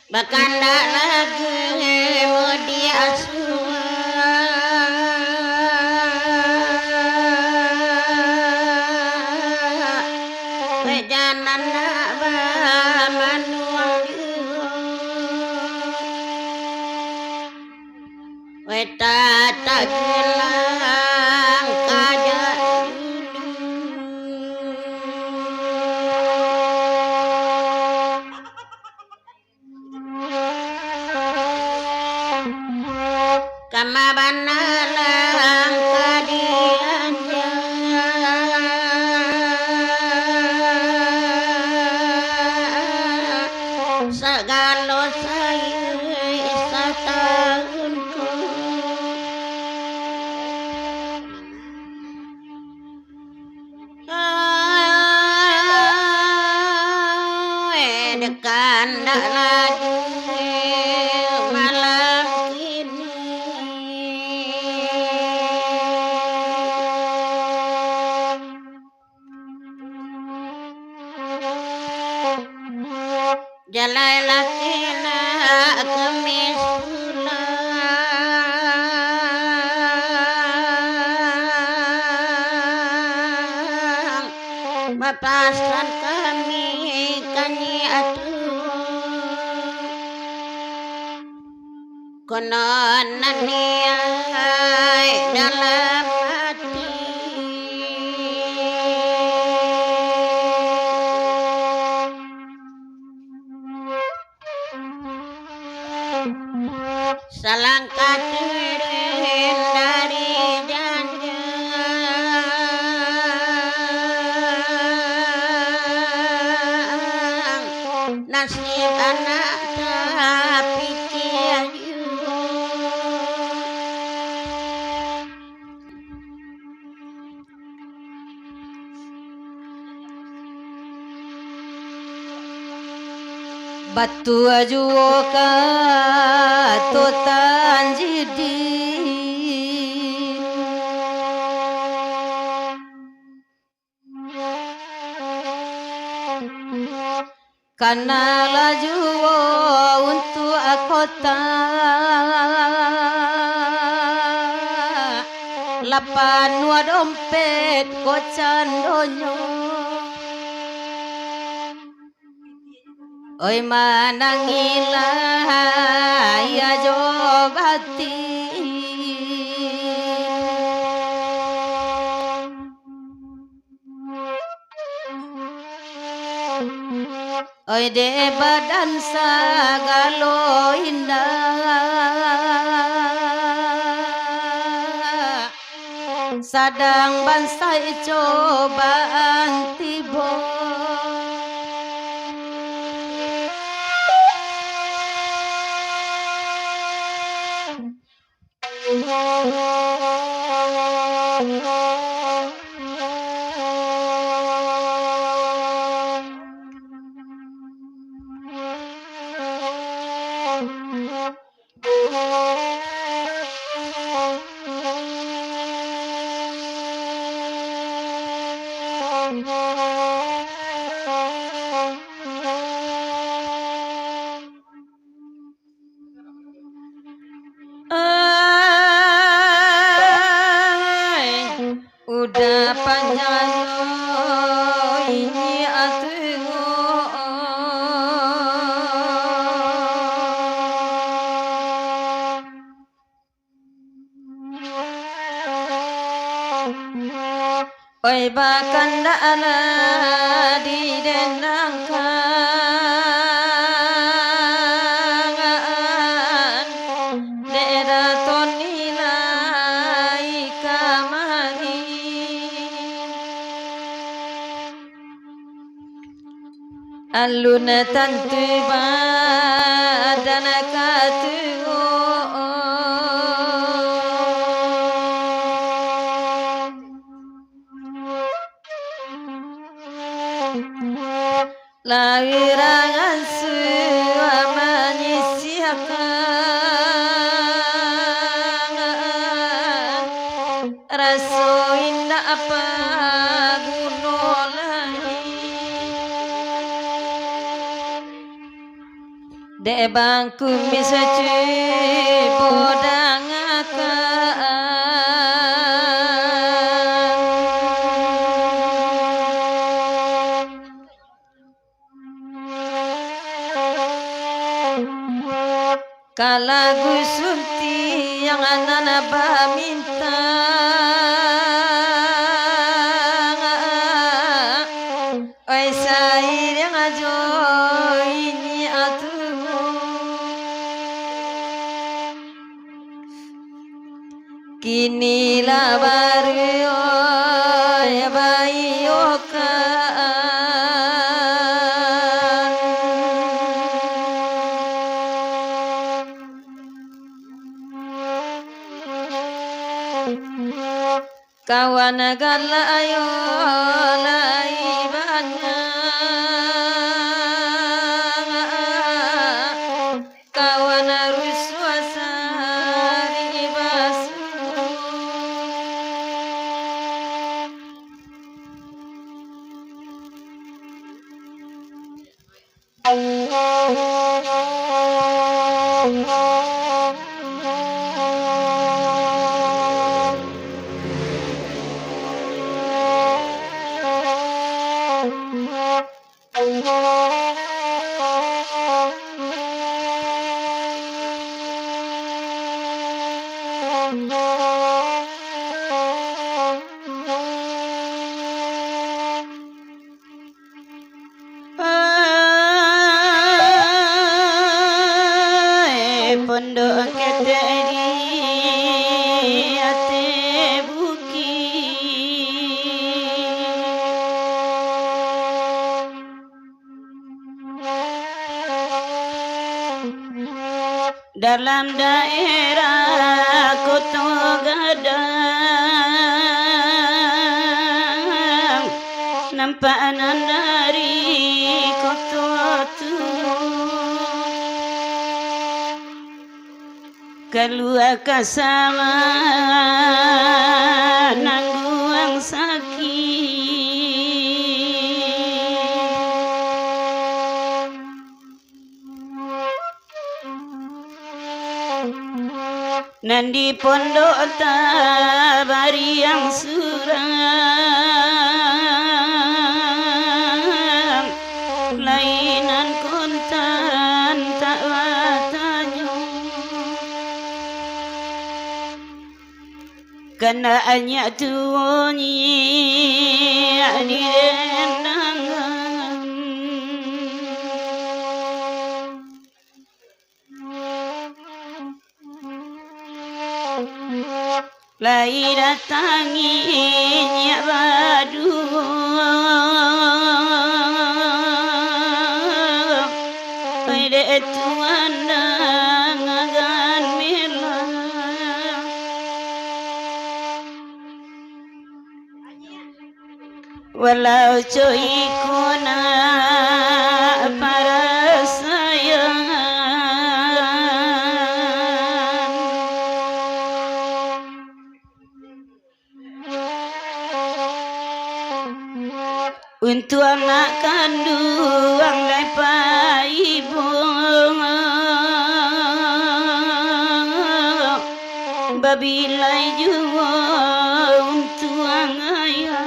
Bakanda lagi mudi asua wejanan ba manuang weta tagelang kaja kama banalang kadianja segala saya satahunku dekan dak lagi malam kini jalai lakina kemis pulang bapasan kami kanyi konon naniai dalam hati selangkah tirin dari janji nasib anak tapi tiada batu ajuo ka totan jidi karena lajuo untuk akota lapan wa dompet kocan donyo oi manangilah ya jobati oi de badan sagalo indah sadang bansai cobaan tibo udah panjang ini atuh oi bakanda ala di denangkan daerah tonilai kamari alun tantu badan katu lawirangan suamanya siakan raso indah apa gunolahi de bangku bisa cuy podang kala gusunti yang anak minta oi sair yang ajo ini atuh kini lah baru oi bayi kawan gala ayo lai banyak kawan harus wasari basuh pondok keteri ate buki dalam daerah Kota Gadang nampakan dari kota keluar kasama nangguang sakit nandi pondok tabari yang suram lainan kontan tak watanya kena hanya dunia di renangan lai datanginya badu ide tuan dangan mila walau cuy kuna para sayang untuk anak kandung lepa ibu babilai juga untuk ayah